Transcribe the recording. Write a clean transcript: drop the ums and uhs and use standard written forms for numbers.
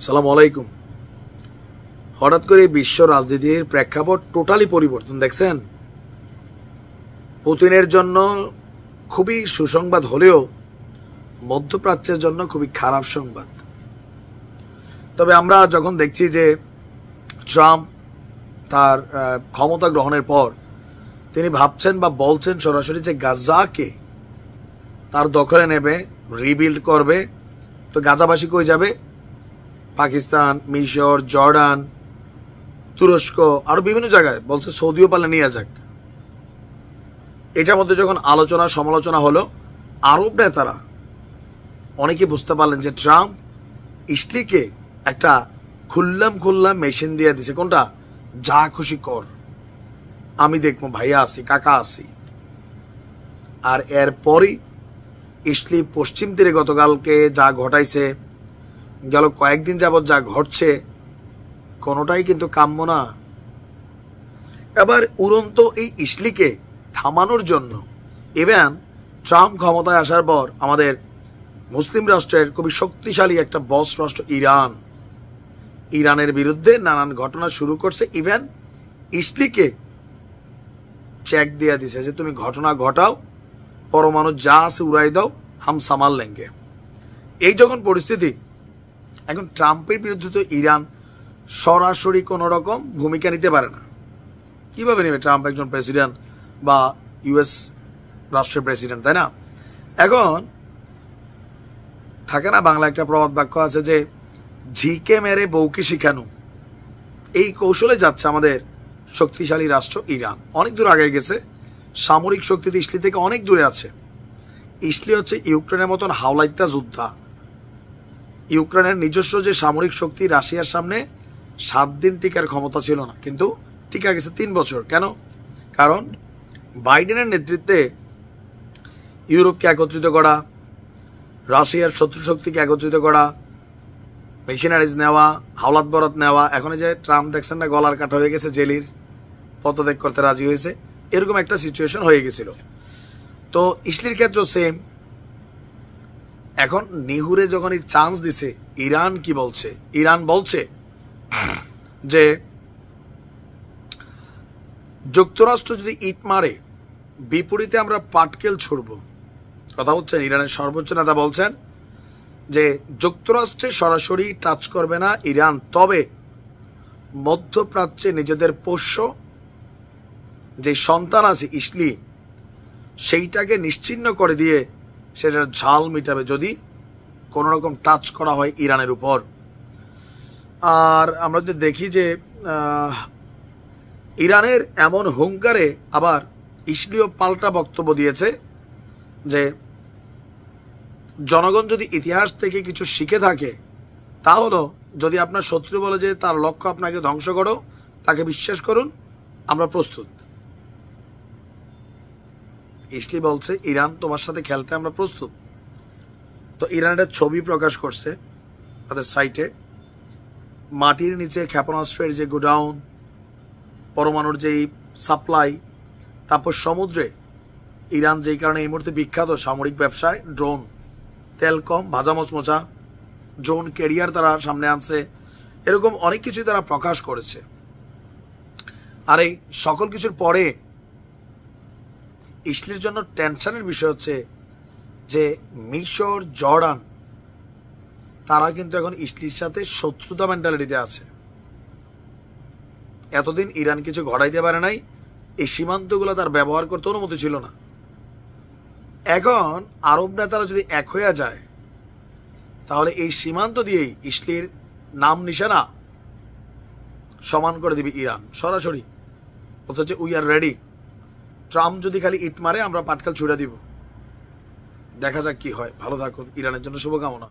সালাম আলাইকুম। হঠাৎ করে বিশ্ব রাজনীতির প্রেক্ষাপট টোটালি পরিবর্তন দেখছেন। পুতিনের জন্য খুবই সুসংবাদ হলেও মধ্যপ্রাচ্যের জন্য খুবই খারাপ সংবাদ। তবে আমরা যখন দেখছি যে ট্রাম্প তার ক্ষমতা গ্রহণের পর তিনি ভাবছেন বা বলছেন সরাসরি যে গাজাকে তার দখলে নেবে, রিবিল্ড করবে, তো গাজাবাসী কই যাবে? পাকিস্তান, মিশর, জর্ডান, তুরস্ক, আরো বিভিন্ন জায়গায় বলছে সৌদিও পালে নিয়ে যাক। এটার মধ্যে যখন আলোচনা সমালোচনা হলো, আরব নেতারা অনেকে বুঝতে পারলেন যে ট্রাম্প ইসলিকে একটা খুল্লাম মেশিন দিয়ে দিছে। কোনটা? যা খুশি কর, আমি দেখবো, ভাইয়া আসি, কাকা আসি। আর এরপরই ইসলি পশ্চিম তীরে গতকালকে যা ঘটাইছে, গেল কয়েকদিন যাবৎ যা ঘটছে, কোনোটাই কিন্তু কাম্য না। এবার উড়ন্ত এই ইসলিকে থামানোর জন্য ইভেন ট্রাম্প ক্ষমতায় আসার পর আমাদের মুসলিম রাষ্ট্রের খুবই শক্তিশালী একটা বস রাষ্ট্র ইরানের বিরুদ্ধে নানান ঘটনা শুরু করছে। ইভেন ইসলিকে চেক দিয়ে দিছে যে তুমি ঘটনা ঘটাও, পরমাণু যা আছে উড়াই দাও, হাম সামাল লেঙ্গে। এই যখন পরিস্থিতি, এখন ট্রাম্পের বিরুদ্ধে তো ইরান সরাসরি কোনো রকম ভূমিকা নিতে পারে না। কিভাবে নেবে? ট্রাম্প একজন প্রেসিডেন্ট বা ইউএস রাষ্ট্রের প্রেসিডেন্ট, তাই না? এখন থাকে না বাংলা একটা প্রবাদ বাক্য আছে যে ঝিকে মেরে বউকে শিখানো। এই কৌশলে যাচ্ছে আমাদের শক্তিশালী রাষ্ট্র ইরান। অনেক দূর আগে গেছে, সামরিক শক্তিতে ইসলি থেকে অনেক দূরে আছে। ইসলি হচ্ছে ইউক্রেনের মতন হাওলাইত্যা যোদ্ধা। ইউক্রেনের নিজস্ব যে সামরিক শক্তি রাশিয়ার সামনে 7 দিন টিকার ক্ষমতা ছিল না, কিন্তু টিকা গেছে 3 বছর। কেন? কারণ বাইডেনের নেতৃত্বে ইউরোপকে একত্রিত করা, রাশিয়ার শত্রু শক্তিকে একত্রিত করা, মেশিনারিজ নেওয়া, হাওলাত বরাত নেওয়া। এখন যে ট্রাম্প দেখছেন না, গলার কাটা হয়ে গেছে, জেলির পদত্যাগ করতে রাজি হয়েছে, এরকম একটা সিচুয়েশন হয়ে গেছিল। তো ইসলির ক্ষেত্রেও সেম। এখন নিহুরে যখন এই চান্স দিছে, ইরান কি বলছে? ইরান বলছে যে যুক্তরাষ্ট্র যদি ইট মারে, বিপরীতে আমরা পাটকেল ছুড়ব। কথা বলছেন ইরানের সর্বোচ্চ নেতা বলছেন যে যুক্তরাষ্ট্রে সরাসরি টাচ করবে না ইরান, তবে মধ্যপ্রাচ্যে নিজেদের পোষ্য যে সন্তান আছে ইসলি, সেইটাকে নিশ্চিহ্ন করে দিয়ে সেটার ঝাল মিটাবে যদি কোনো রকম টাচ করা হয় ইরানের উপর। আর আমরা যদি দেখি যে ইরানের এমন হুঙ্কারে আবার ইসলিও পাল্টা বক্তব্য দিয়েছে যে জনগণ যদি ইতিহাস থেকে কিছু শিখে থাকে, তা হলো যদি আপনার শত্রু বলে যে তার লক্ষ্য আপনাকে ধ্বংস করো, তাকে বিশ্বাস করুন, আমরা প্রস্তুত। ইসলি বলছে ইরান তোমার সাথে খেলতে আমরা প্রস্তুত। তো ইরানের ছবি প্রকাশ করছে তাদের সাইটে, মাটির নিচে ক্ষেপণাস্ত্রের যে গোডাউন, পরমাণুর যেই সাপ্লাই, তারপর সমুদ্রে ইরান যেই কারণে এই মুহূর্তে বিখ্যাত সামরিক ব্যবসায়, ড্রোন, তেল কম ভাজা মচমচা ড্রোন ক্যারিয়ার তারা সামনে আনছে, এরকম অনেক কিছুই তারা প্রকাশ করেছে। আর এই সকল কিছুর পরে ইসলির জন্য টেনশনের বিষয় হচ্ছে যে মিশর, জর্ডান, তারা কিন্তু এখন ইসলির সাথে শত্রুতা মেন্টালিটিতে আছে। এতদিন ইরান কিছু ঘটাইতে পারে নাই, এই সীমান্তগুলো তার ব্যবহার করতে অনুমতি ছিল না। এখন আরব নেতারা যদি এক হয়ে যায়, তাহলে এই সীমান্ত দিয়েই ইসলির নাম নিশানা সমান করে দিবে ইরান সরাসরি। বলছে যে উই আর রেডি, ট্রাম্প যদি খালি ইট মারে আমরা পাটকেল ছুড়ে দিব। দেখা যাক কি হয়। ভালো থাকুন, ইরানের জন্য শুভকামনা।